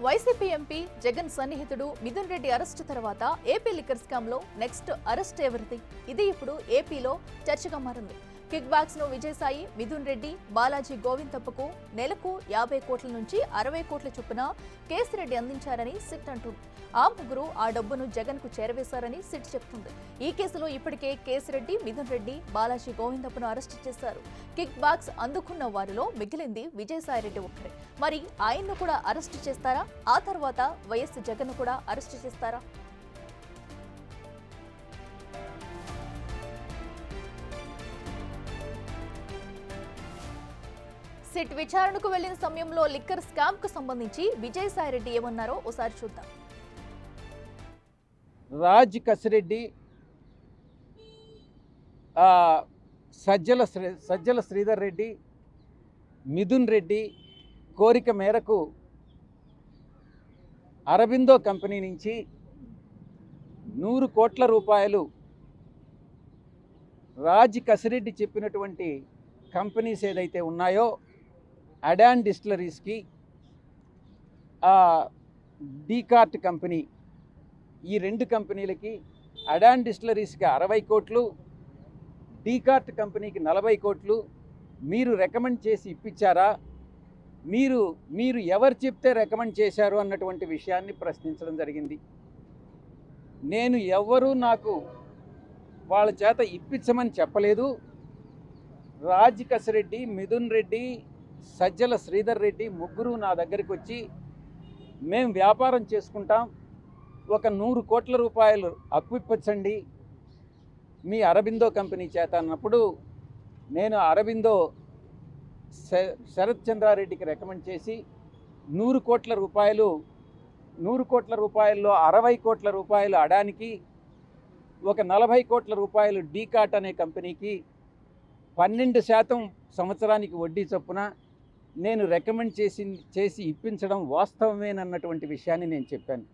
YCP MP Jagan సన్నిహితుడు Mithun Reddy arrest తర్వాత AP liquor scam లో నెక్స్ట్ అరెస్ట్ ఎవరిది? ఇది ఇప్పుడు ఏపీలో చర్చగా మారింది. కిక్ బ్యాక్స్ ను విజయసాయి, మిథున్ రెడ్డి, బాలాజీ గోవిందప్పకు నెలకు 50 కోట్ల నుంచి 60 కోట్ల చొప్పున కేసిరెడ్డి అందించారని సిట్ అంటుంది. ఆ ముగ్గురు ఆ డబ్బును జగన్ కు చేరవేశారని సిట్ చెప్తుంది. ఈ కేసులో ఇప్పటికే కేసిరెడ్డి, మిథున్ రెడ్డి, బాలాజీ గోవిందప్పను అరెస్టు చేశారు. కిక్ బ్యాక్స్ అందుకున్న వారిలో మిగిలింది విజయసాయి రెడ్డి ఒక్కరే. మరి ఆయన్ను కూడా అరెస్టు చేస్తారా? ఆ తర్వాత వైఎస్ జగన్ కూడా అరెస్టు చేస్తారా? సిట్ విచారణకు వెళ్లిన సమయంలో లిక్కర్ స్కామ్ కు సంబంధించి విజయసాయి రెడ్డి ఏమన్నారో ఒకసారి చూద్దాం. రాజ్ కసిరెడ్డి, సజ్జల శ్రీధర్ రెడ్డి, మిథున్ రెడ్డి కోరిక మేరకు అరబిందో కంపెనీ నుంచి 100 కోట్ల రూపాయలు రాజ్ కసిరెడ్డి చెప్పినటువంటి కంపెనీస్ ఏదైతే ఉన్నాయో అడాన్ డిస్టిలరీస్కి, డీకార్ట్ కంపెనీ, ఈ 2 కంపెనీలకి అడాన్ డిస్టిలరీస్కి 60 కోట్లు, డీకార్ట్ కంపెనీకి 40 కోట్లు మీరు రికమెండ్ చేసి ఇప్పించారా? మీరు ఎవరు చెప్తే రికమెండ్ చేశారు అన్నటువంటి విషయాన్ని ప్రశ్నించడం జరిగింది. నేను ఎవరు నాకు వాళ్ళ చేత ఇప్పించమని చెప్పలేదు. రాజ్ కసిరెడ్డి, మిథున్ రెడ్డి, సజ్జల శ్రీధర్ రెడ్డి ముగ్గురు నా దగ్గరికి వచ్చి మేము వ్యాపారం చేసుకుంటాం, ఒక 100 కోట్ల రూపాయలు అప్పిప్పించండి మీ అరబిందో కంపెనీ చేత అన్నప్పుడు నేను అరబిందో శరత్ చంద్రారెడ్డికి రికమెండ్ చేసి 100 కోట్ల రూపాయలు 100 కోట్ల రూపాయల్లో 60 కోట్ల రూపాయలు అడానికి, ఒక 40 కోట్ల రూపాయలు డీకాట్ అనే కంపెనీకి 12% సంవత్సరానికి వడ్డీ చొప్పున నేను రికమెండ్ చేసి ఇప్పించడం వాస్తవమేనన్నటువంటి విషయాన్ని నేను చెప్పాను.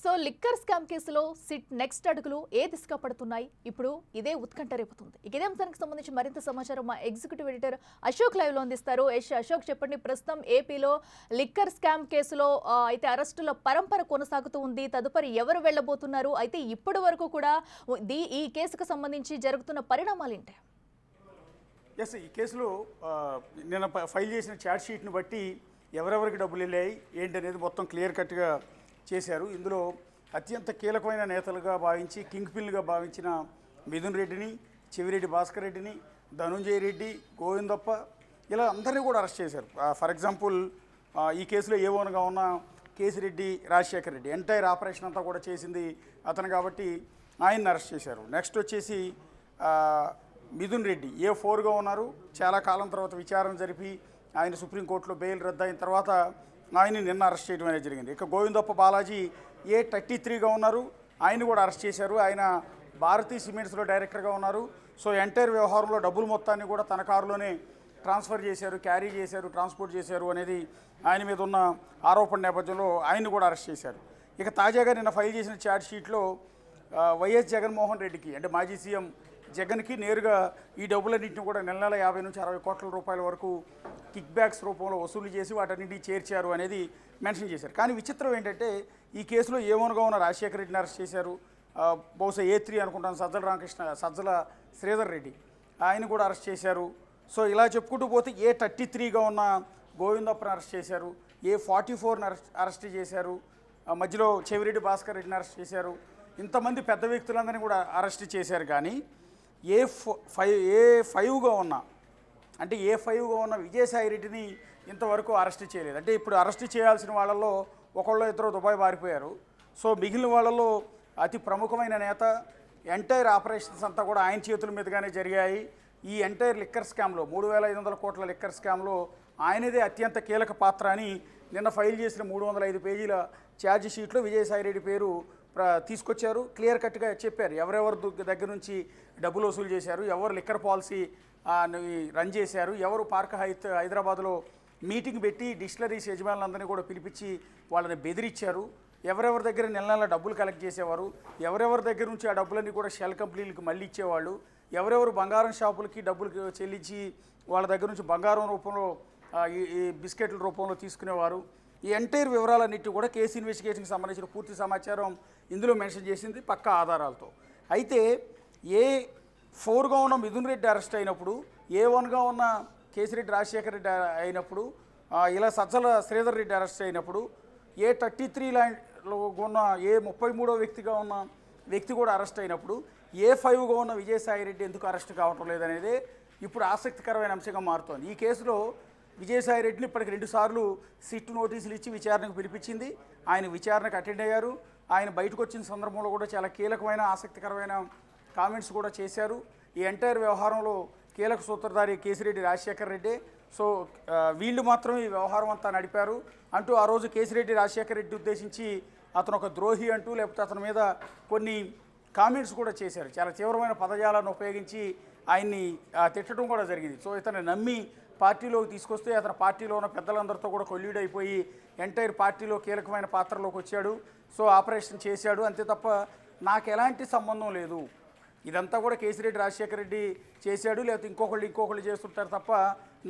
సో లిక్కర్ స్కామ్ కేసులో సిట్ నెక్స్ట్ అడుగులు ఏ దిశగా పడుతున్నాయి? ఇప్పుడు ఇదే ఉత్కంఠ రేపుతుంది. ఇదే అంశానికి సంబంధించి మరింత సమాచారం మా ఎగ్జిక్యూటివ్ ఎడిటర్ అశోక్ లైవ్ లో అందిస్తారు. అశోక్, చెప్పండి, ప్రస్తుతం ఏపీలో లిక్కర్ స్కామ్ కేసులో అయితే అరెస్టుల పరంపర కొనసాగుతూ ఉంది. తదుపరి ఎవరు వెళ్లబోతున్నారు? అయితే ఇప్పటి వరకు కూడా ఈ కేసుకు సంబంధించి జరుగుతున్న పరిణామాలు ఏంటి? ఈ కేసులో నిన్న ఫైల్ చేసిన ఛార్జ్ షీట్ని బట్టి ఎవరెవరికి డబ్బులు వెళ్ళాయి ఏంటి అనేది మొత్తం క్లియర్ కట్గా చేశారు. ఇందులో అత్యంత కీలకమైన నేతలుగా భావించి కింగ్ పిన్లుగా భావించిన మిథున్ రెడ్డిని, చెవిరెడ్డి భాస్కర్ రెడ్డిని, ధనుంజయ రెడ్డి, గోవిందప్ప, ఇలా అందరినీ కూడా అరెస్ట్ చేశారు. ఫర్ ఎగ్జాంపుల్ ఈ కేసులో ఏవోన్గా ఉన్న కేసిరెడ్డి రాజశేఖర్ రెడ్డి ఎంటైర్ ఆపరేషన్ అంతా కూడా చేసింది అతను కాబట్టి ఆయన్ని అరెస్ట్ చేశారు. నెక్స్ట్ వచ్చేసి మిథున్ రెడ్డి A4గా ఉన్నారు. చాలా కాలం తర్వాత విచారణ జరిపి ఆయన సుప్రీంకోర్టులో బెయిల్ రద్దయిన తర్వాత ఆయన్ని నిన్న అరెస్ట్ చేయడం అనేది జరిగింది. ఇక గోవిందప్ప బాలాజీ A33గా ఉన్నారు. ఆయన కూడా అరెస్ట్ చేశారు. ఆయన భారతీ సిమెంట్స్లో డైరెక్టర్గా ఉన్నారు. సో ఎంటైర్ వ్యవహారంలో డబ్బులు మొత్తాన్ని కూడా తన కారులోనే ట్రాన్స్ఫర్ చేశారు, క్యారీ చేశారు, ట్రాన్స్పోర్ట్ చేశారు అనేది ఆయన మీద ఉన్న ఆరోపణ నేపథ్యంలో ఆయన్ని కూడా అరెస్ట్ చేశారు. ఇక తాజాగా నిన్న ఫైల్ చేసిన ఛార్జ్ షీట్లో వైఎస్ జగన్మోహన్ రెడ్డికి, అంటే మాజీ సీఎం జగన్కి నేరుగా ఈ డబ్బులన్నింటిని కూడా నెల 50 నుంచి 60 కోట్ల రూపాయల వరకు కిక్ బ్యాక్స్ రూపంలో వసూలు చేసి వాటన్నింటినీ చేర్చారు అనేది మెన్షన్ చేశారు. కానీ విచిత్రం ఏంటంటే ఈ కేసులో ఏమోనుగా ఉన్న రాజశేఖర రెడ్డిని అరెస్ట్ చేశారు. బహుశా A3 అనుకుంటాను, సజ్జల శ్రీధర్ రెడ్డి ఆయన కూడా అరెస్ట్ చేశారు. సో ఇలా చెప్పుకుంటూ పోతే A33గా ఉన్న గోవిందప్పని అరెస్ట్ చేశారు, A44ని అరెస్ట్ చేశారు, మధ్యలో చెవిరెడ్డి భాస్కర్ రెడ్డిని అరెస్ట్ చేశారు. ఇంతమంది పెద్ద వ్యక్తులందరినీ కూడా అరెస్ట్ చేశారు. కానీ A5గా ఉన్న విజయసాయి రెడ్డిని ఇంతవరకు అరెస్ట్ చేయలేదు. అంటే ఇప్పుడు అరెస్ట్ చేయాల్సిన వాళ్ళల్లో ఒకళ్ళు ఇద్దరు దుబాయ్ పారిపోయారు. సో మిగిలిన వాళ్ళలో అతి ప్రముఖమైన నేత, ఎంటైర్ ఆపరేషన్స్ అంతా కూడా ఆయన చేతుల మీదుగానే జరిగాయి. ఈ ఎంటైర్ లిక్కర్ స్కామ్లో 3500 కోట్ల లిక్కర్ స్కామ్లో ఆయనదే అత్యంత కీలక పాత్ర అని నిన్న ఫైల్ చేసిన 305 పేజీల ఛార్జ్ షీట్లో విజయసాయి రెడ్డి పేరు తీసుకొచ్చారు. క్లియర్ కట్గా చెప్పారు ఎవరెవరి దగ్గర నుంచి డబ్బులు వసూలు చేశారు, ఎవరు లిక్కర్ పాలసీ రన్ చేశారు, ఎవరు పార్క్ హైదరాబాద్లో మీటింగ్ పెట్టి డిస్టిలరీస్ యజమానులందరినీ కూడా పిలిపించి వాళ్ళని బెదిరించారు, ఎవరెవరి దగ్గర నెల డబ్బులు కలెక్ట్ చేసేవారు, ఎవరెవరి దగ్గర నుంచి ఆ డబ్బులన్నీ కూడా షెల్ కంపెనీలకు మళ్ళీ ఇచ్చేవాళ్ళు, ఎవరెవరు బంగారం షాపులకి డబ్బులు చెల్లించి వాళ్ళ దగ్గర నుంచి బంగారం రూపంలో ఈ బిస్కెట్ల రూపంలో తీసుకునేవారు. ఈ ఎంటైర్ వివరాలన్నిటి కూడా కేసు ఇన్వెస్టిగేషన్కి సంబంధించిన పూర్తి సమాచారం ఇందులో మెన్షన్ చేసింది పక్కా ఆధారాలతో. అయితే A4గా ఉన్న మిథున్ రెడ్డి అరెస్ట్ అయినప్పుడు, A1గా ఉన్న కేసిరెడ్డి రాజశేఖర రెడ్డి అయినప్పుడు, ఇలా సజ్జల శ్రీధర్ రెడ్డి అరెస్ట్ అయినప్పుడు, A33 ల్యాండ్లో ఉన్న A33వ వ్యక్తిగా ఉన్న వ్యక్తి కూడా అరెస్ట్ అయినప్పుడు A5గా ఉన్న విజయసాయి రెడ్డి ఎందుకు అరెస్ట్ కావటం లేదనేదే ఇప్పుడు ఆసక్తికరమైన అంశంగా మారుతోంది. ఈ కేసులో విజయసాయి రెడ్డిని ఇప్పటికి 2 సార్లు సిట్ నోటీసులు ఇచ్చి విచారణకు పిలిపించింది. ఆయన విచారణకు అటెండ్ అయ్యారు. ఆయన బయటకు వచ్చిన సందర్భంలో కూడా చాలా కీలకమైన ఆసక్తికరమైన కామెంట్స్ కూడా చేశారు. ఈ ఎంటైర్ వ్యవహారంలో కీలక సూత్రధారి కేసిరెడ్డి రాజశేఖర రెడ్డి. సో వీళ్ళు మాత్రం ఈ వ్యవహారం అంతా నడిపారు అంటూ ఆ రోజు కేసిరెడ్డి రాజశేఖర రెడ్డి ఉద్దేశించి అతను ఒక ద్రోహి అంటూ, లేకపోతే అతని మీద కొన్ని కామెంట్స్ కూడా చేశారు. చాలా తీవ్రమైన పదజాలను ఉపయోగించి ఆయన్ని తిట్టడం కూడా జరిగింది. సో ఇతను నమ్మి పార్టీలోకి తీసుకొస్తే అతని పార్టీలో ఉన్న పెద్దలందరితో కూడా కొల్లీడైపోయి ఎంటైర్ పార్టీలో కీలకమైన పాత్రలోకి వచ్చాడు. సో ఆపరేషన్ చేశాడు, అంతే తప్ప నాకు ఎలాంటి సంబంధం లేదు, ఇదంతా కూడా కేసిరెడ్డి రాజశేఖర రెడ్డి చేశాడు, లేకపోతే ఇంకొకళ్ళు చేస్తుంటారు తప్ప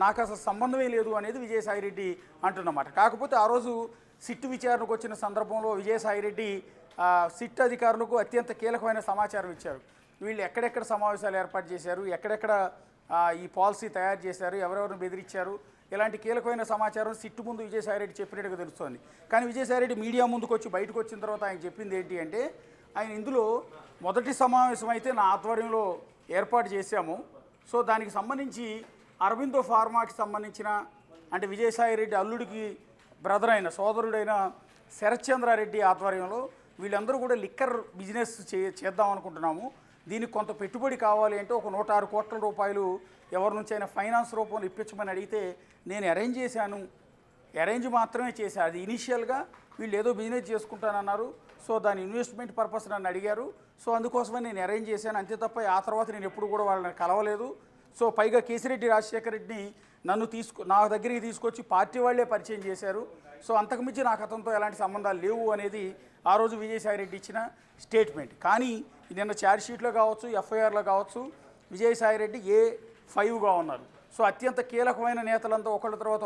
నాకు అసలు సంబంధమే లేదు అనేది విజయసాయిరెడ్డి అంటున్నమాట. కాకపోతే ఆ రోజు సిట్ విచారణకు వచ్చిన సందర్భంలో విజయసాయిరెడ్డి సిట్ అధికారులకు అత్యంత కీలకమైన సమాచారం ఇచ్చారు. వీళ్ళు ఎక్కడెక్కడ సమావేశాలు ఏర్పాటు చేశారు, ఎక్కడెక్కడ ఈ పాలసీ తయారు చేశారు, ఎవరెవరిని బెదిరించారు, ఇలాంటి కీలకమైన సమాచారం సిట్టు ముందు విజయసాయిరెడ్డి చెప్పినట్టుగా తెలుస్తోంది. కానీ విజయసాయిరెడ్డి మీడియా ముందుకు వచ్చి బయటకు వచ్చిన తర్వాత ఆయన చెప్పింది ఏంటి అంటే, ఆయన ఇందులో మొదటి సమావేశం అయితే నా ఆధ్వర్యంలో ఏర్పాటు చేశాము. సో దానికి సంబంధించి అరబిందో ఫార్మాకి సంబంధించిన, అంటే విజయసాయిరెడ్డి అల్లుడికి బ్రదర్ అయిన సోదరుడైన శరత్చంద్రారెడ్డి ఆధ్వర్యంలో వీళ్ళందరూ కూడా లిక్కర్ బిజినెస్ చేద్దాం అనుకుంటున్నాము. దీనికి కొంత పెట్టుబడి కావాలి అంటే ఒక 106 కోట్ల రూపాయలు ఎవరి నుంచి అయినా ఫైనాన్స్ రూపంలో ఇప్పించమని అడిగితే నేను అరేంజ్ చేశాను. అరేంజ్ మాత్రమే చేశాను. అది ఇనీషియల్గా వీళ్ళు ఏదో బిజినెస్ చేసుకుంటానన్నారు. సో దాని ఇన్వెస్ట్మెంట్ పర్పస్ నన్ను అడిగారు. సో అందుకోసమే నేను అరేంజ్ చేశాను, అంతే తప్ప ఆ తర్వాత నేను ఎప్పుడు కూడా వాళ్ళని కలవలేదు. సో పైగా కేసిరెడ్డి రాజశేఖర రెడ్డిని నా దగ్గరికి తీసుకొచ్చి పార్టీ వాళ్ళే పరిచయం చేశారు. సో అంతకుమించి నాకు అతనితో ఎలాంటి సంబంధాలు లేవు అనేది ఆ రోజు విజయసాయిరెడ్డి ఇచ్చిన స్టేట్మెంట్. కానీ నిన్న ఛార్జ్షీట్లో కావచ్చు, ఎఫ్ఐఆర్లో కావచ్చు విజయసాయిరెడ్డి A5గా ఉన్నారు. సో అత్యంత కీలకమైన నేతలంతా ఒకళ్ళ తర్వాత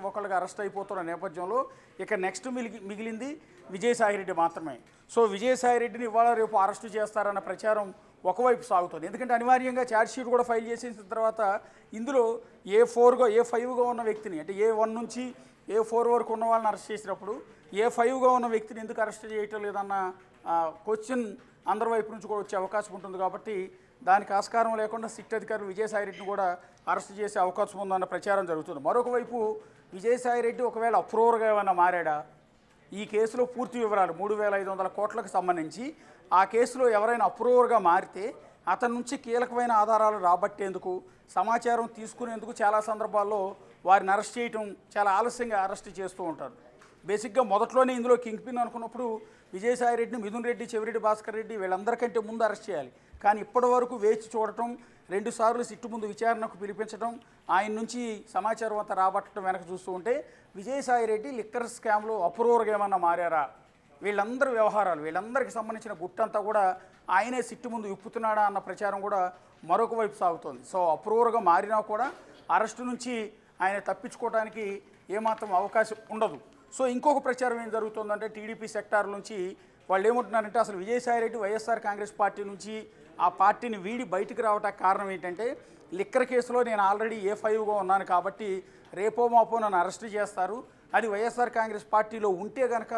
ఒకళ్ళగా అరెస్ట్ అయిపోతున్న నేపథ్యంలో ఇక నెక్స్ట్ మిగిలింది విజయసాయిరెడ్డి మాత్రమే. సో విజయసాయిరెడ్డిని ఇవాళ రేపు అరెస్టు చేస్తారన్న ప్రచారం ఒకవైపు సాగుతుంది. ఎందుకంటే అనివార్యంగా ఛార్జ్షీట్ కూడా ఫైల్ చేసిన తర్వాత ఇందులో A5గా ఉన్న వ్యక్తిని, అంటే A1 నుంచి A4 వరకు ఉన్న వాళ్ళని అరెస్ట్ చేసినప్పుడు A5గా ఉన్న వ్యక్తిని ఎందుకు అరెస్ట్ చేయటం లేదన్న క్వశ్చన్ అందరి వైపు నుంచి కూడా వచ్చే అవకాశం ఉంటుంది. కాబట్టి దానికి ఆస్కారం లేకుండా సిట్ అధికారులు విజయసాయిరెడ్డిని కూడా అరెస్ట్ చేసే అవకాశం ఉందన్న ప్రచారం జరుగుతుంది. మరొక వైపు విజయసాయిరెడ్డి ఒకవేళ అప్రూవర్గా ఏమైనా మారాడా, ఈ కేసులో పూర్తి వివరాలు 3,500 కోట్లకు సంబంధించి ఆ కేసులో ఎవరైనా అప్రూవర్గా మారితే అతని నుంచి కీలకమైన ఆధారాలు రాబట్టేందుకు, సమాచారం తీసుకునేందుకు చాలా సందర్భాల్లో వారిని అరెస్ట్ చేయటం చాలా ఆలస్యంగా అరెస్ట్ చేస్తూ ఉంటారు. బేసిక్గా మొదట్లోనే ఇందులో కింగ్ పిన్ అనుకున్నప్పుడు విజయసాయిరెడ్డిని, మిథున్ రెడ్డి, చెవిరెడ్డి భాస్కర్ రెడ్డి వీళ్ళందరికంటే ముందు అరెస్ట్ చేయాలి. కానీ ఇప్పటి వరకు వేచి చూడటం, 2 సార్లు సిట్టు ముందు విచారణకు పిలిపించడం, ఆయన నుంచి సమాచారం అంతా రాబట్టడం వెనక చూస్తూ ఉంటే విజయసాయిరెడ్డి లిక్కర్ స్కామ్లో అప్రూవర్గా ఏమన్నా మారారా, వీళ్ళందరి వ్యవహారాలు, వీళ్ళందరికీ సంబంధించిన గుట్టంతా కూడా ఆయనే సిట్టు ముందు విప్పుతున్నాడా అన్న ప్రచారం కూడా మరొక వైపు సాగుతోంది. సో అప్రూవర్గా మారినా కూడా అరెస్టు నుంచి ఆయన తప్పించుకోవడానికి ఏమాత్రం అవకాశం ఉండదు. సో ఇంకొక ప్రచారం ఏం జరుగుతుందంటే టీడీపీ సెక్టార్ నుంచి వాళ్ళు ఏమంటున్నారంటే అసలు విజయసాయిరెడ్డి వైఎస్ఆర్ కాంగ్రెస్ పార్టీ నుంచి ఆ పార్టీని వీడి బయటికి రావడానికి కారణం ఏంటంటే లిక్కర్ కేసులో నేను ఆల్రెడీ A5గా ఉన్నాను కాబట్టి రేపో మాపో నన్ను అరెస్ట్ చేస్తారు, అది వైఎస్ఆర్ కాంగ్రెస్ పార్టీలో ఉంటే కనుక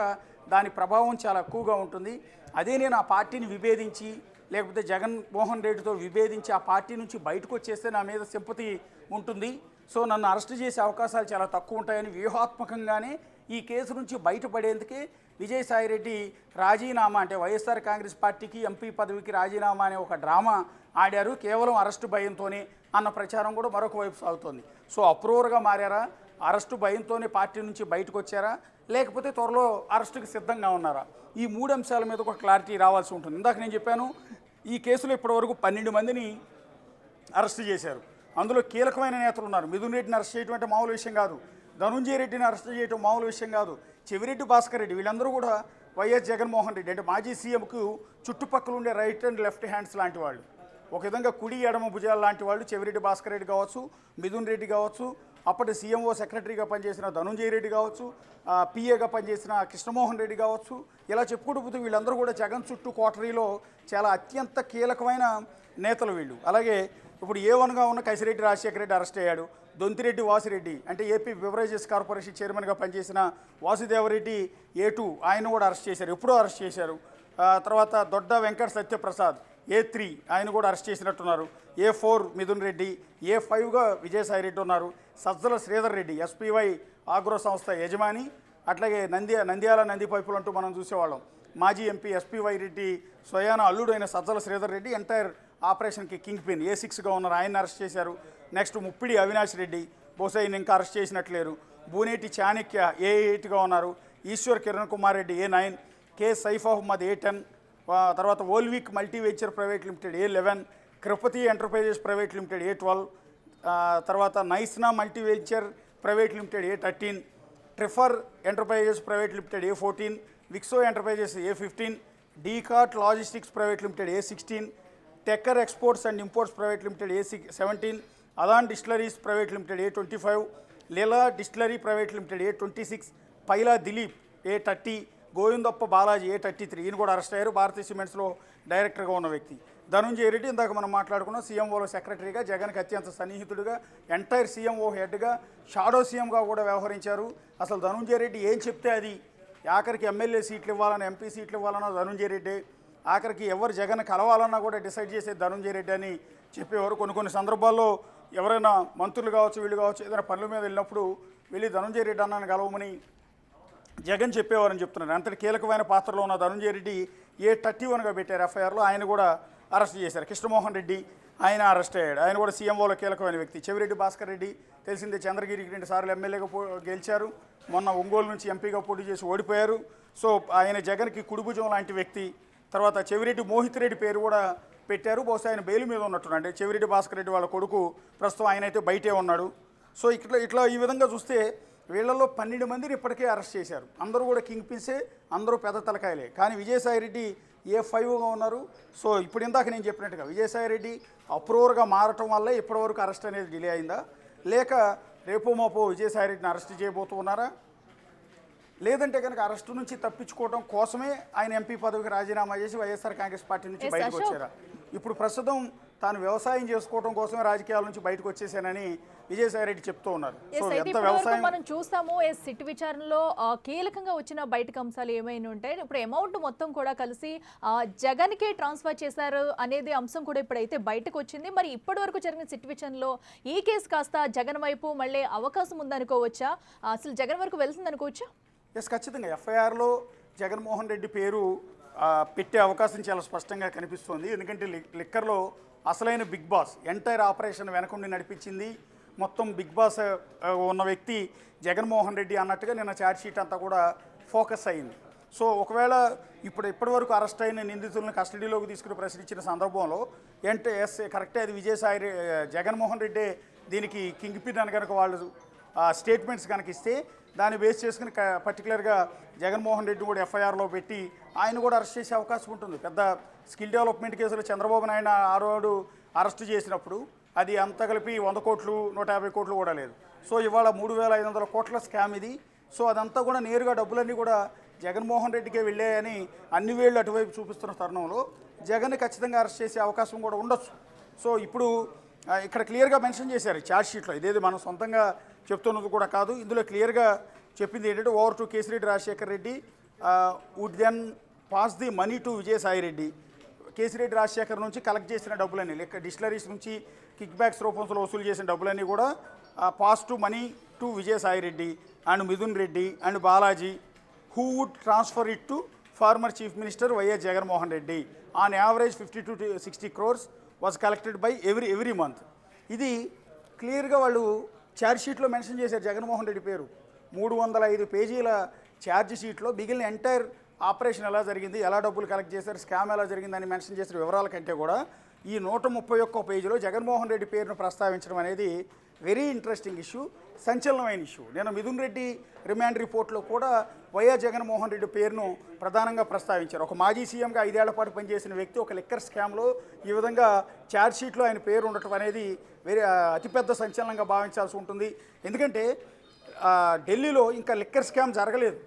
దాని ప్రభావం చాలా ఎక్కువగా ఉంటుంది, అదే నేను ఆ పార్టీని విభేదించి లేకపోతే జగన్మోహన్ రెడ్డితో విభేదించి ఆ పార్టీ నుంచి బయటకు వచ్చేస్తే నా మీద సింపతి ఉంటుంది, సో నన్ను అరెస్ట్ చేసే అవకాశాలు చాలా తక్కువ ఉంటాయని వ్యూహాత్మకంగానే ఈ కేసు నుంచి బయటపడేందుకే విజయసాయిరెడ్డి రాజీనామా, అంటే వైఎస్ఆర్ కాంగ్రెస్ పార్టీకి ఎంపీ పదవికి రాజీనామా అనే ఒక డ్రామా ఆడారు కేవలం అరెస్టు భయంతోనే అన్న ప్రచారం కూడా మరొక వైపు సాగుతోంది. సో అప్రూవర్గా మారారా, అరెస్టు భయంతోనే పార్టీ నుంచి బయటకు వచ్చారా, లేకపోతే త్వరలో అరెస్టుకి సిద్ధంగా ఉన్నారా, ఈ 3 అంశాల మీద ఒక క్లారిటీ రావాల్సి ఉంటుంది. ఇందాక నేను చెప్పాను ఈ కేసులో ఇప్పటివరకు 12 మందిని అరెస్ట్ చేశారు. అందులో కీలకమైన నేతలు ఉన్నారు. మిథున్ రెడ్డిని అరెస్ట్ చేయడం అంటే మామూలు విషయం కాదు, ధనుంజయ రెడ్డిని అరెస్ట్ చేయడం మామూలు విషయం కాదు, చెవిరెడ్డి భాస్కర్ రెడ్డి, వీళ్ళందరూ కూడా వైఎస్ జగన్మోహన్ రెడ్డి అంటే మాజీ సీఎంకు చుట్టుపక్కల ఉండే రైట్ అండ్ లెఫ్ట్ హ్యాండ్స్ లాంటి వాళ్ళు, ఒక విధంగా కుడి ఎడమ భుజాలు లాంటి వాళ్ళు చెవిరెడ్డి భాస్కర్ రెడ్డి కావచ్చు, మిథున్ రెడ్డి కావచ్చు, అప్పటి సీఎంఓ సెక్రటరీగా పనిచేసిన ధనుంజయ రెడ్డి కావచ్చు, పిఏగా పనిచేసిన కృష్ణమోహన్ రెడ్డి కావచ్చు, ఇలా చెప్పుకుంటూ పోతే వీళ్ళందరూ కూడా జగన్ చుట్టూ కోటరీలో చాలా అత్యంత కీలకమైన నేతలు వీళ్ళు. అలాగే ఇప్పుడు A1గా ఉన్న కైసిరెడ్డి రాజశేఖర రెడ్డి అరెస్ట్ అయ్యాడు. దొంతిరెడ్డి వాసిరెడ్డి అంటే ఏపీ బెవరేజెస్ కార్పొరేషన్ చైర్మన్గా పనిచేసిన వాసుదేవరెడ్డి A2 ఆయన కూడా అరెస్ట్ చేశారు, ఎప్పుడో అరెస్ట్ చేశారు. తర్వాత దొడ్డ వెంకట సత్యప్రసాద్ A3 ఆయన కూడా అరెస్ట్ చేసినట్టున్నారు. A4 మిథున్ రెడ్డి, A5గా విజయసాయి రెడ్డి ఉన్నారు. సజ్జల శ్రీధర్ రెడ్డి SPY ఆగ్రో సంస్థ యజమాని. అట్లాగే నంద్యాల నంది పైపులు అంటూ మనం చూసేవాళ్ళం. మాజీ ఎంపీ SPY రెడ్డి స్వయాన అల్లుడు అయిన సజ్జల శ్రీధర్ రెడ్డి ఎంటైర్ ఆపరేషన్కి కింగ్ పిన్ A6గా ఉన్నారు, ఆయన అరెస్ట్ చేశారు. నెక్స్ట్ ముప్పిడి అవినాష్ రెడ్డి, బహుశా ఈయన ఇంకా అరెస్ట్ చేసినట్లేరు. బూనేటి చాణక్య A8గా ఉన్నారు. Eshwar Kiran Kumar Reddy A9, K Saif Ahmed A10, తర్వాత ఓల్విక్ మల్టీవెంచర్ ప్రైవేట్ లిమిటెడ్ A11, కృపతి ఎంటర్ప్రైజెస్ ప్రైవేట్ లిమిటెడ్ A12, తర్వాత నైస్నా మల్టీవెంచర్ ప్రైవేట్ లిమిటెడ్ A13, ట్రిఫర్ ఎంటర్ప్రైజెస్ ప్రైవేట్ లిమిటెడ్ A14, విక్సో ఎంటర్ప్రైజెస్ A15, డీకాట్ లాజిస్టిక్స్ ప్రైవేట్ లిమిటెడ్ A16, టెక్కర్ exports and imports private limited A17, అదాన్ distilleries private limited A25, Leela distillery private limited A26, Paila Dileep A30, Govindappa Balaji A33. ఈయన కూడా arrest అయ్యారు, భారతీయ సిమెంట్స్లో డైరెక్టర్గా ఉన్న వ్యక్తి. ధనుంజయ రెడ్డి ఇందాక మనం మాట్లాడుకున్నాం, సీఎంఓలో సెక్రటరీగా, జగన్కి అత్యంత సన్నిహితుడిగా, ఎంటైర్ సీఎంఓ హెడ్గా, షాడో సీఎంగా కూడా వ్యవహరించారు. అసలు ధనుంజయ రెడ్డి ఏం చెప్తే అది, ఆఖరికి ఎమ్మెల్యే సీట్లు ఇవ్వాలన్నా, ఎంపీ సీట్లు ఇవ్వాలన్నా ధనుంజయ రెడ్డి, ఆఖరికి ఎవరు జగన్ కలవాలన్నా కూడా డిసైడ్ చేసేది ధనుంజయ రెడ్డి అని చెప్పేవారు. కొన్ని సందర్భాల్లో ఎవరైనా మంత్రులు కావచ్చు, వీళ్ళు కావచ్చు, ఏదైనా పనుల మీద వెళ్ళినప్పుడు వెళ్ళి ధనుంజయ రెడ్డి అన్నాను కలవమని జగన్ చెప్పేవారని చెప్తున్నారు. అంతటి కీలకమైన పాత్రలో ఉన్న ధనుంజయ రెడ్డి A31గా పెట్టారు ఎఫ్ఐఆర్లో, ఆయన కూడా అరెస్ట్ చేశారు. కృష్ణమోహన్ రెడ్డి ఆయన అరెస్ట్ అయ్యాడు, ఆయన కూడా సీఎంఓలో కీలకమైన వ్యక్తి. చెవిరెడ్డి భాస్కర్ రెడ్డి తెలిసిందే, చంద్రగిరికి 2 సార్లు ఎమ్మెల్యేగా గెలిచారు, మొన్న ఒంగోలు నుంచి ఎంపీగా పోటీ చేసి ఓడిపోయారు. సో ఆయన జగన్కి కుడిభుజం లాంటి వ్యక్తి. తర్వాత చెవిరెడ్డి మోహిత్ రెడ్డి పేరు కూడా పెట్టారు, బహుశా ఆయన బెయిల్ మీద ఉన్నట్టున్నాడు. చెవిరెడ్డి భాస్కర్ రెడ్డి వాళ్ళ కొడుకు, ప్రస్తుతం ఆయన అయితే బయటే ఉన్నాడు. సో ఇట్లా ఈ విధంగా చూస్తే వీళ్ళల్లో 12 మందిని ఇప్పటికే అరెస్ట్ చేశారు. అందరూ కూడా కింగ్ పిన్సే, అందరూ పెద్ద తలకాయలే. కానీ విజయసాయి రెడ్డి A5గా ఉన్నారు. సో ఇప్పుడు ఇందాక నేను చెప్పినట్టుగా విజయసాయి రెడ్డి అప్రూవర్గా మారటం వల్లే ఇప్పటివరకు అరెస్ట్ అనేది డిలే అయిందా, లేక రేపో మాపో విజయసాయి రెడ్డిని అరెస్ట్ చేయబోతున్నారా, లేదంటే కనుక అరెస్టు నుంచి తప్పించుకోవడం కోసమే ఆయన ఎంపీ పదవికి రాజీనామా చేసి వైఎస్ఆర్ కాంగ్రెస్ పార్టీ నుంచి బయటకు వచ్చారా? ఇప్పుడు ప్రస్తుతం తాను వ్యవసాయం చేసుకోవడం కోసమే రాజకీయాల నుంచి బయటకు వచ్చేసానని విజయసాయి రెడ్డి చెప్తూ ఉన్నారు. సో ఎంత వ్యవసాయం మనం చూస్తాము. సిట్ విచారణలో కీలకంగా వచ్చిన బయటకు అంశాలు ఏమైనా ఉంటాయి. ఇప్పుడు అమౌంట్ మొత్తం కూడా కలిసి జగన్కే ట్రాన్స్ఫర్ చేశారు అనేది అంశం కూడా ఇప్పుడైతే బయటకు వచ్చింది. మరి ఇప్పటి వరకు జరిగిన సిట్ విచారణలో ఈ కేసు కాస్త జగన్ వైపు మళ్ళీ అవకాశం ఉందనుకోవచ్చా, అసలు జగన్ వరకు వెళ్తుంది అనుకోవచ్చా? ఎస్, ఖచ్చితంగా ఎఫ్ఐఆర్లో జగన్మోహన్ రెడ్డి పేరు పెట్టే అవకాశం చాలా స్పష్టంగా కనిపిస్తోంది. ఎందుకంటే లిక్కర్లో అసలైన బిగ్ బాస్, ఎంటైర్ ఆపరేషన్ వెనకుండి నడిపించింది మొత్తం బిగ్ బాస్ ఉన్న వ్యక్తి జగన్మోహన్ రెడ్డి అన్నట్టుగా నిన్న ఛార్జ్ షీట్ అంతా కూడా ఫోకస్ అయింది. సో ఒకవేళ ఇప్పటివరకు అరెస్ట్ అయిన నిందితులను కస్టడీలోకి తీసుకుని ప్రశ్నించిన సందర్భంలో కరెక్టే, అది జగన్మోహన్ రెడ్డి దీనికి కింగ్ పిన్ అని కనుక వాళ్ళు స్టేట్మెంట్స్ కనుక ఇస్తే దాన్ని బేస్ చేసుకుని పర్టికులర్గా జగన్మోహన్ రెడ్డి కూడా ఎఫ్ఐఆర్లో పెట్టి ఆయన కూడా అరెస్ట్ చేసే అవకాశం ఉంటుంది. పెద్ద స్కిల్ డెవలప్మెంట్ కేసులో చంద్రబాబు నాయుడు ఆరోడు అరెస్ట్ చేసినప్పుడు అది అంత కలిపి 100 కోట్లు 150 కోట్లు కూడా లేదు. సో ఇవాళ 3,500 కోట్ల స్కామ్ ఇది. సో అదంతా కూడా నేరుగా డబ్బులన్నీ కూడా జగన్మోహన్ రెడ్డికే వెళ్ళాయని అన్ని వేళ్ళు అటువైపు చూపిస్తున్న తరుణంలో జగన్ని ఖచ్చితంగా అరెస్ట్ చేసే అవకాశం కూడా ఉండొచ్చు. సో ఇప్పుడు ఇక్కడ క్లియర్గా మెన్షన్ చేశారు ఛార్జ్ షీట్లో, ఇదేది మనం సొంతంగా చెప్తున్నది కూడా కాదు. ఇందులో క్లియర్గా చెప్పింది ఏంటంటే over to Kesireddy Rajasekhar Reddy would then pass the money to Vijayasai Reddy. Kesireddy Rajasekhar నుంచి కలెక్ట్ చేసిన డబ్బులన్నీ, లెక్క డిస్టిలరీస్ నుంచి కిక్ బ్యాక్స్ రూపంలో వసూలు చేసిన డబ్బులన్నీ కూడా pass to money to Vijayasai Reddy and Mithun Reddy and Balaji, who would transfer it to former chief minister YS Jaganmohan Reddy. On average 50 to 60 crores was collected by every month. ఇది క్లియర్గా వాళ్ళు ఛార్జ్ షీట్లో మెన్షన్ చేశారు జగన్మోహన్ రెడ్డి పేరు. 305 పేజీల ఛార్జ్ షీట్లో మిగిలిన ఎంటైర్ ఆపరేషన్ ఎలా జరిగింది, ఎలా డబ్బులు కలెక్ట్ చేశారు, స్కామ్ ఎలా జరిగిందని మెన్షన్ చేసిన వివరాల కంటే కూడా ఈ 131 పేజీలో జగన్మోహన్ రెడ్డి పేరును ప్రస్తావించడం అనేది వెరీ ఇంట్రెస్టింగ్ ఇష్యూ, సంచలనమైన ఇష్యూ. నేను మిథున్ రెడ్డి రిమాండ్ రిపోర్ట్లో కూడా వైఎస్ జగన్మోహన్ రెడ్డి పేరును ప్రధానంగా ప్రస్తావించారు. ఒక మాజీ సీఎంగా 5 ఏళ్ల పాటు పనిచేసిన వ్యక్తి ఒక లిక్కర్ స్కామ్లో ఈ విధంగా ఛార్జ్షీట్లో ఆయన పేరు ఉండటం అనేది అతిపెద్ద సంచలనంగా భావించాల్సి ఉంటుంది. ఎందుకంటే ఢిల్లీలో ఇంకా లిక్కర్ స్కామ్ జరగలేదు.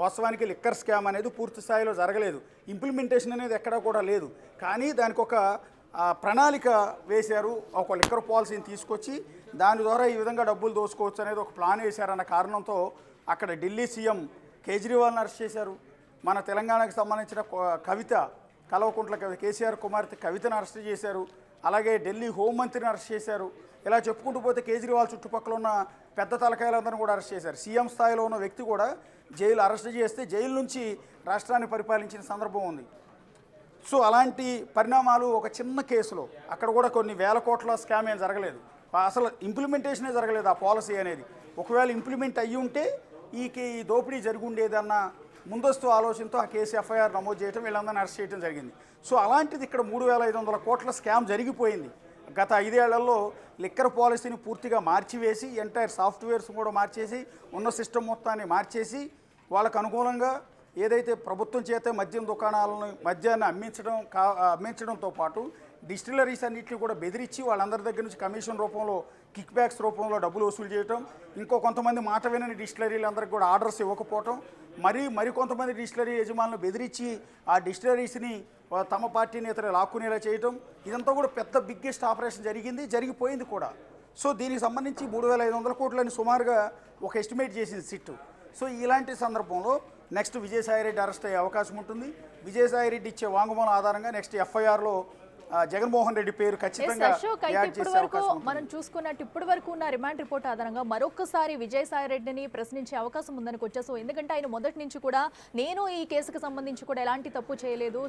వాస్తవానికి లిక్కర్ స్కామ్ అనేది పూర్తి స్థాయిలో జరగలేదు. ఇంప్లిమెంటేషన్ అనేది ఎక్కడా కూడా లేదు. కానీ దానికి ఒక ప్రణాళిక వేశారు. ఒక లిక్కర్ పాలసీని తీసుకొచ్చి దాని ద్వారా ఈ విధంగా డబ్బులు దోసుకోవచ్చు అనేది ఒక ప్లాన్ వేశారన్న కారణంతో అక్కడ ఢిల్లీ సీఎం కేజ్రీవాల్ని అరెస్ట్ చేశారు. మన తెలంగాణకు సంబంధించిన కవిత, కల్వకుంట్ల కేసీఆర్ కుమార్తె కవితను అరెస్ట్ చేశారు. అలాగే ఢిల్లీ హోంమంత్రిని అరెస్ట్ చేశారు. ఇలా చెప్పుకుంటూ పోతే కేజ్రీవాల్ చుట్టుపక్కల ఉన్న పెద్ద తలకాయలందరినీ కూడా అరెస్ట్ చేశారు. సీఎం స్థాయిలో ఉన్న వ్యక్తి కూడా జైలు అరెస్ట్ చేస్తే జైలు నుంచి రాష్ట్రాన్ని పరిపాలించిన సందర్భం ఉంది. సో అలాంటి పరిణామాలు ఒక చిన్న కేసులో అక్కడ కూడా కొన్ని వేల కోట్ల స్కామ్ ఏం జరగలేదు. అసలు ఇంప్లిమెంటేషనే జరగలేదు ఆ పాలసీ అనేది. ఒకవేళ ఇంప్లిమెంట్ అయ్యి ఉంటే ఈ దోపిడీ జరిగి ఉండేదన్న ముందస్తు ఆలోచనతో ఆ కేసు ఎఫ్ఐఆర్ నమోదు చేయడం, వీళ్ళందరినీ అరెస్ట్ చేయడం జరిగింది. సో అలాంటిది ఇక్కడ 3,500 కోట్ల స్కామ్ జరిగిపోయింది. గత 5 ఏళ్లలో లిక్కర్ పాలసీని పూర్తిగా మార్చివేసి ఎంటైర్ సాఫ్ట్వేర్స్ కూడా మార్చేసి ఉన్న సిస్టమ్ మొత్తాన్ని మార్చేసి వాళ్ళకు అనుకూలంగా ఏదైతే ప్రభుత్వం చేత మద్యం దుకాణాలను మద్యాన్ని అమ్మించడంతో పాటు డిస్టిలరీస్ అన్నింటినీ కూడా బెదిరించి వాళ్ళందరి దగ్గర నుంచి కమిషన్ రూపంలో కిక్ బ్యాక్స్ రూపంలో డబ్బులు వసూలు చేయటం, ఇంకో కొంతమంది మాట వినని డిస్టిలరీలందరికీ కూడా ఆర్డర్స్ ఇవ్వకపోవటం, మరికొంతమంది డిస్టిలరీ యజమానులు బెదిరించి ఆ డిస్టిలరీస్ని తమ పార్టీ నేతలు లాక్కునేలా చేయటం, ఇదంతా కూడా పెద్ద బిగ్గెస్ట్ ఆపరేషన్ జరిగిపోయింది కూడా. సో దీనికి సంబంధించి 3,500 కోట్లని సుమారుగా ఒక ఎస్టిమేట్ చేసింది సిట్టు. సో ఇలాంటి సందర్భంలో నెక్స్ట్ విజయసాయిరెడ్డి అరెస్ట్ అయ్యే అవకాశం ఉంటుంది. విజయసాయిరెడ్డి ఇచ్చే వాంగ్మూలం ఆధారంగా నెక్స్ట్ ఎఫ్ఐఆర్లో జగన్మోహన్ రెడ్డి పేరు ఖచ్చితంగా యాడ్ చేసే అవకాశం ఉంటుంది. మనం చూసుకున్నట్టు ఇప్పటి వరకు ఉన్న రిమాండ్ రిపోర్ట్ ఆధారంగా మరొకసారి విజయసాయిరెడ్డిని ప్రశ్నించే అవకాశం ఉందని వచ్చేసి, ఎందుకంటే ఆయన మొదటి నుంచి కూడా నేను ఈ కేసుకు సంబంధించి కూడా ఎలాంటి తప్పు చేయలేదు,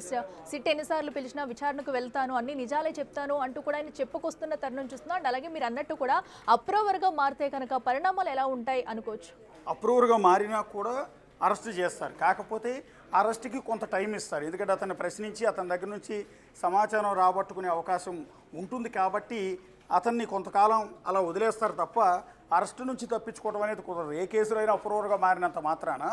సిట్ ఎన్నిసార్లు పిలిచినా విచారణకు వెళ్తాను, అన్ని నిజాలే చెప్తాను అంటూ కూడా ఆయన చెప్పుకొస్తున్న తరుణం చూస్తున్నాం. అలాగే మీరు అన్నట్టు కూడా అప్రూవర్గా మారితే కనుక పరిణామాలు ఎలా ఉంటాయి అనుకోవచ్చు. అప్రూవర్గా మారినా కూడా అరెస్ట్ చేస్తారు. కాకపోతే అరెస్ట్కి కొంత టైం ఇస్తారు. ఎందుకంటే అతన్ని ప్రశ్నించి అతని దగ్గర నుంచి సమాచారం రాబట్టుకునే అవకాశం ఉంటుంది. కాబట్టి అతన్ని కొంతకాలం అలా వదిలేస్తారు తప్ప అరెస్టు నుంచి తప్పించుకోవడం అనేది కుదరదు. ఏ కేసులో అయినా అప్రూవర్గా మారినంత మాత్రాన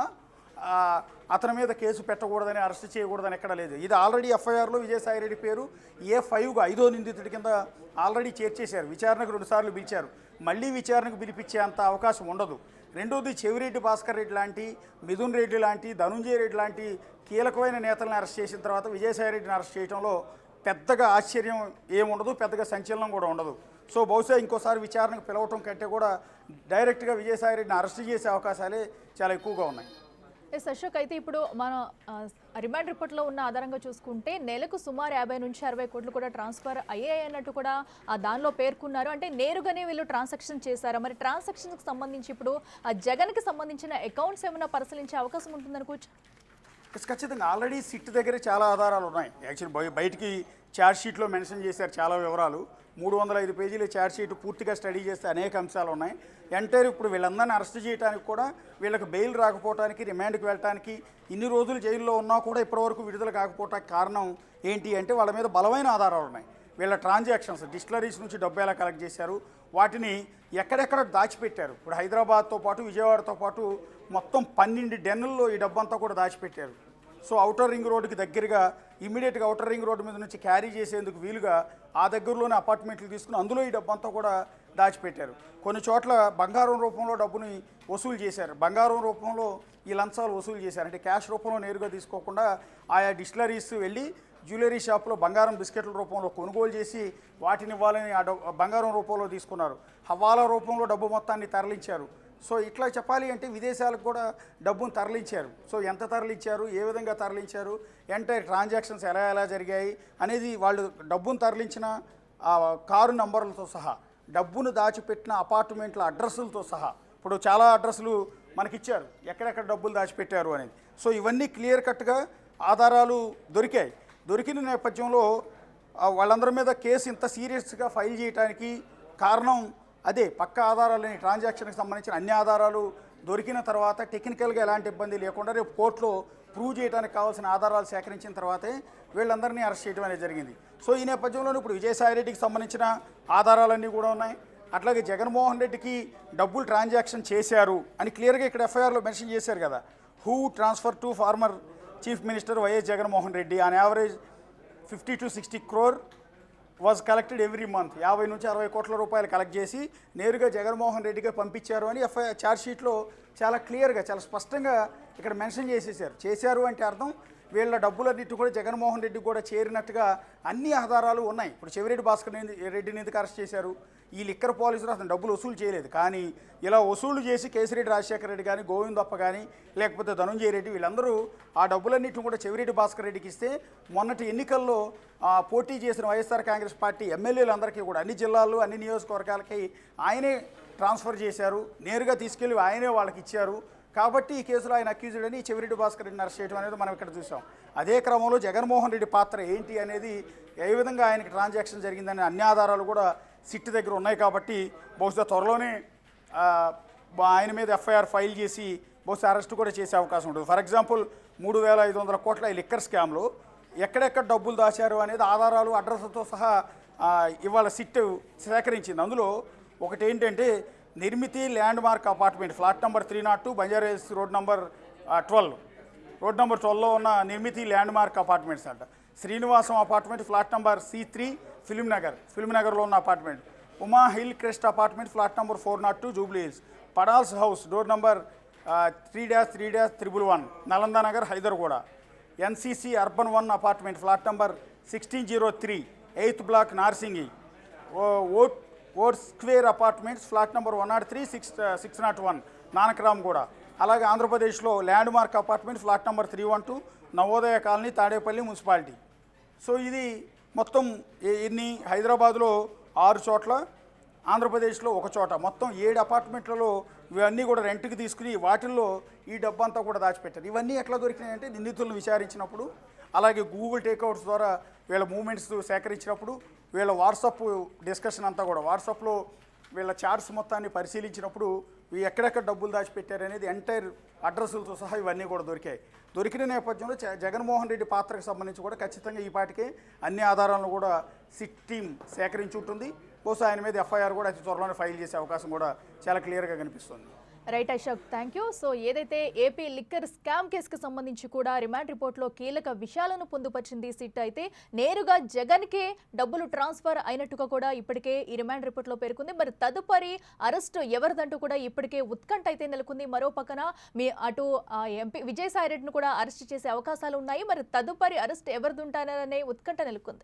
అతని మీద కేసు పెట్టకూడదని, అరెస్ట్ చేయకూడదని ఎక్కడ లేదు. ఇది ఆల్రెడీ ఎఫ్ఐఆర్లో విజయసాయిరెడ్డి పేరు A5గా 5వ నిందితుడి కింద ఆల్రెడీ చేర్చేశారు. విచారణకు 2 సార్లు పిలిచారు. మళ్ళీ విచారణకు పిలిపించే అంత అవకాశం ఉండదు. రెండోది చెవిరెడ్డి భాస్కర్ రెడ్డి లాంటి, మిథున్ రెడ్డి లాంటి, ధనుంజయ రెడ్డి లాంటి కీలకమైన నేతలను అరెస్ట్ చేసిన తర్వాత విజయసాయిరెడ్డిని అరెస్ట్ చేయడంలో పెద్దగా ఆశ్చర్యం ఏముండదు, పెద్దగా సంచలనం కూడా ఉండదు. సో బహుశా ఇంకోసారి విచారణకు పిలవటం కంటే కూడా డైరెక్ట్గా విజయసాయిరెడ్డిని అరెస్ట్ చేసే అవకాశాలే చాలా ఎక్కువగా ఉన్నాయి. అశోక్, అయితే ఇప్పుడు మన రిమాండ్ రిపోర్ట్లో ఉన్న ఆధారంగా చూసుకుంటే నెలకు సుమారు 50 నుంచి 60 కోట్లు కూడా ట్రాన్స్ఫర్ అయ్యాయి అన్నట్టు కూడా దానిలో పేర్కొన్నారు. అంటే నేరుగానే వీళ్ళు ట్రాన్సాక్షన్ చేశారా? మరి ట్రాన్సాక్షన్కి సంబంధించి ఇప్పుడు జగన్కి సంబంధించిన అకౌంట్స్ ఏమైనా పరిశీలించే అవకాశం ఉంటుందనుకోవచ్చు? ఖచ్చితంగా ఆల్రెడీ సిట్ దగ్గర చాలా ఆధారాలు ఉన్నాయి. యాక్చువల్లీ బయటికి ఛార్జ్ షీట్లో మెన్షన్ చేశారు చాలా వివరాలు. 305 పేజీల ఛార్జ్ షీట్ పూర్తిగా స్టడీ చేస్తే అనేక అంశాలు ఉన్నాయి. ఎంటైర్ ఇప్పుడు వీళ్ళందరినీ అరెస్ట్ చేయడానికి కూడా, వీళ్ళకి బెయిల్ రాకపోవడానికి, రిమాండ్కి వెళ్ళడానికి, ఇన్ని రోజులు జైల్లో ఉన్నా కూడా ఇప్పటివరకు విడుదల కాకపోవడానికి కారణం ఏంటి అంటే వాళ్ళ మీద బలమైన ఆధారాలు ఉన్నాయి. వీళ్ళ ట్రాన్సాక్షన్స్, డిస్టిలరీస్ నుంచి డబ్బు ఎలా కలెక్ట్ చేశారు, వాటిని ఎక్కడెక్కడ దాచిపెట్టారు. ఇప్పుడు హైదరాబాద్తో పాటు విజయవాడతో పాటు మొత్తం 12 డెన్నుల్లో ఈ డబ్బంతా కూడా దాచిపెట్టారు. సో ఔటర్ రింగ్ రోడ్డుకి దగ్గరగా ఇమీడియట్గా ఔటర్ రింగ్ రోడ్డు మీద నుంచి క్యారీ చేసేందుకు వీలుగా ఆ దగ్గరలోనే అపార్ట్మెంట్లు తీసుకుని అందులో ఈ డబ్బంతా కూడా దాచిపెట్టారు. కొన్ని చోట్ల బంగారం రూపంలో డబ్బుని వసూలు చేశారు. బంగారం రూపంలో ఈ లంచాలు వసూలు చేశారు. అంటే క్యాష్ రూపంలో నేరుగా తీసుకోకుండా ఆయా డిస్టిలరీస్ వెళ్ళి జ్యువెలరీ షాప్లో బంగారం బిస్కెట్ల రూపంలో కొనుగోలు చేసి వాటిని ఇవ్వాలని ఆ బంగారం రూపంలో తీసుకున్నారు. హవాలా రూపంలో డబ్బు మొత్తాన్ని తరలించారు. సో ఇట్లా చెప్పాలి అంటే విదేశాలకు కూడా డబ్బును తరలించారు. సో ఎంత తరలించారు, ఏ విధంగా తరలించారు, ఎంటైర్ ట్రాన్సాక్షన్స్ ఎలా జరిగాయి అనేది, వాళ్ళు డబ్బును తరలించిన కారు నంబర్లతో సహా, డబ్బును దాచిపెట్టిన అపార్ట్మెంట్ల అడ్రస్లతో సహా, ఇప్పుడు చాలా అడ్రస్లు మనకిచ్చారు ఎక్కడెక్కడ డబ్బులు దాచిపెట్టారు అనేది. సో ఇవన్నీ క్లియర్ కట్గా ఆధారాలు దొరికిన నేపథ్యంలో వాళ్ళందరి మీద కేసు ఇంత సీరియస్గా ఫైల్ చేయడానికి కారణం అదే. పక్క ఆధారాలని, ట్రాన్సాక్షన్కి సంబంధించిన అన్ని ఆధారాలు దొరికిన తర్వాత టెక్నికల్గా ఎలాంటి ఇబ్బంది లేకుండా రేపు కోర్టులో ప్రూవ్ చేయడానికి కావాల్సిన ఆధారాలు సేకరించిన తర్వాతే వీళ్ళందరినీ అరెస్ట్ చేయడం అనేది జరిగింది. సో ఈ నేపథ్యంలో ఇప్పుడు విజయసాయిరెడ్డికి సంబంధించిన ఆధారాలన్నీ కూడా ఉన్నాయి. అట్లాగే జగన్మోహన్ రెడ్డికి డబ్బులు ట్రాన్సాక్షన్ చేశారు అని క్లియర్గా ఇక్కడ ఎఫ్ఐఆర్లో మెన్షన్ చేశారు కదా. Who transfer to former chief minister YS Jaganmohan Reddy on average 50 to 60 crore was collected every month. 50 నుంచి 60 కోట్ల రూపాయలు కలెక్ట్ చేసి నేరుగా జగన్మోహన్ రెడ్డిగా పంపించారు అని ఎఫ్ఐఆర్ ఛార్జ్షీట్లో చాలా క్లియర్గా చాలా స్పష్టంగా ఇక్కడ మెన్షన్ చేశారు అంటే అర్థం వీళ్ళ డబ్బులన్నిటి కూడా జగన్మోహన్ రెడ్డికి కూడా చేరినట్టుగా అన్ని ఆధారాలు ఉన్నాయి. ఇప్పుడు చెవిరెడ్డి భాస్కర్ రెడ్డిని ఎందుకు అరెస్ట్ చేశారు? ఈ లిక్కర్ పాలసీలో అతను డబ్బులు వసూలు చేయలేదు, కానీ ఇలా వసూలు చేసి కేసిరెడ్డి రాజశేఖర రెడ్డి కానీ గోవిందప్ప కానీ లేకపోతే ధనుంజయ రెడ్డి వీళ్ళందరూ ఆ డబ్బులన్నింటిని కూడా చెవిరెడ్డి భాస్కర్ రెడ్డికి ఇస్తే మొన్నటి ఎన్నికల్లో పోటీ చేసిన వైఎస్ఆర్ కాంగ్రెస్ పార్టీ ఎమ్మెల్యేలందరికీ కూడా అన్ని జిల్లాల్లో అన్ని నియోజకవర్గాలకి ఆయనే ట్రాన్స్ఫర్ చేశారు, నేరుగా తీసుకెళ్ళి ఆయనే వాళ్ళకి ఇచ్చారు. కాబట్టి ఈ కేసులో ఆయన అక్యూజ్డ్ అని చెవిరెడ్డి భాస్కర్ రెడ్డిని అరెస్ట్ చేయడం అనేది మనం ఇక్కడ చూసాం. అదే క్రమంలో జగన్మోహన్ రెడ్డి పాత్ర ఏంటి అనేది, ఏ విధంగా ఆయనకి ట్రాన్సాక్షన్ జరిగిందనే అన్ని ఆధారాలు కూడా సిట్ దగ్గర ఉన్నాయి. కాబట్టి బహుశా త్వరలోనే ఆయన మీద ఎఫ్ఐఆర్ ఫైల్ చేసి బహుశా అరెస్ట్ కూడా చేసే అవకాశం ఉంటుంది. ఫర్ ఎగ్జాంపుల్ 3,500 కోట్ల ఈ లిక్కర్ స్కామ్లో ఎక్కడెక్కడ డబ్బులు దాచారు అనేది ఆధారాలు అడ్రస్తో సహా ఇవాళ సిట్ సేకరించింది. అందులో ఒకటి ఏంటంటే Nirmithi land mark apartment flat number 302 Banjara Hills road number 12లో ఉన్న నిర్మితి ల్యాండ్ మార్క్ అపార్ట్మెంట్స్ అంట. Srinivasam apartment flat number C3 ఫిల్మ్నగర్లో ఉన్న అపార్ట్మెంట్. Uma hill crest apartment flat number 402 Jubilee Hills. పడాల్స్ house door number 3-3-111 Nalanda Nagar Hyderguda. NCC urban 1 apartment flat number 1603 8th block Narsingi. ఓట్ square apartments flat number 103-601 Nanakram కూడా. అలాగే ఆంధ్రప్రదేశ్లో land mark apartment flat number 312 Navodaya colony Tadepalli municipality. So ఇది మొత్తం ఇన్ని హైదరాబాద్లో 6 చోట్ల, ఆంధ్రప్రదేశ్లో 1 చోట, మొత్తం 7 అపార్ట్మెంట్లలో ఇవన్నీ కూడా రెంట్కి తీసుకుని వాటిల్లో ఈ డబ్బు అంతా కూడా దాచిపెట్టారు. ఇవన్నీ ఎట్లా దొరికినాయంటే నిందితులను విచారించినప్పుడు, అలాగే గూగుల్ టేక్అవుట్స్ ద్వారా వీళ్ళ మూమెంట్స్ సేకరించినప్పుడు, వీళ్ళ వాట్సాప్ డిస్కషన్ అంతా కూడా వాట్సాప్లో వీళ్ళ చాట్స్ మొత్తాన్ని పరిశీలించినప్పుడు ఎక్కడెక్కడ డబ్బులు దాచిపెట్టారనేది ఎంటైర్ అడ్రస్లతో సహా ఇవన్నీ కూడా దొరికిన నేపథ్యంలో జగన్మోహన్ రెడ్డి పాత్రకు సంబంధించి కూడా ఖచ్చితంగా ఈ పాటికే అన్ని ఆధారాలను కూడా సిట్ టీమ్ సేకరించి ఉంటుంది. బహుశా ఆయన మీద ఎఫ్ఐఆర్ కూడా అతి త్వరలోనే ఫైల్ చేసే అవకాశం కూడా చాలా క్లియర్గా కనిపిస్తుంది. Right Ashok, thank you. So ఏదైతే ఏపీ లిక్కర్ స్కామ్ కేసుకు సంబంధించి కూడా రిమాండ్ రిపోర్ట్లో కీలక విషయాలను పొందుపరిచింది సిట్, అయితే నేరుగా జగన్కే డబ్బులు ట్రాన్స్ఫర్ అయినట్టుగా కూడా ఇప్పటికే ఈ రిమాండ్ రిపోర్ట్లో పేర్కొంది. మరి తదుపరి అరెస్టు ఎవరిదంటూ కూడా ఇప్పటికే ఉత్కంఠ అయితే నెలకొంది. మరో పక్కన అటు ఎంపీ విజయసాయి రెడ్డిని కూడా అరెస్ట్ చేసే అవకాశాలు ఉన్నాయి. మరి తదుపరి అరెస్ట్ ఎవరిదుంటారనే ఉత్కంఠ నెలకొంది.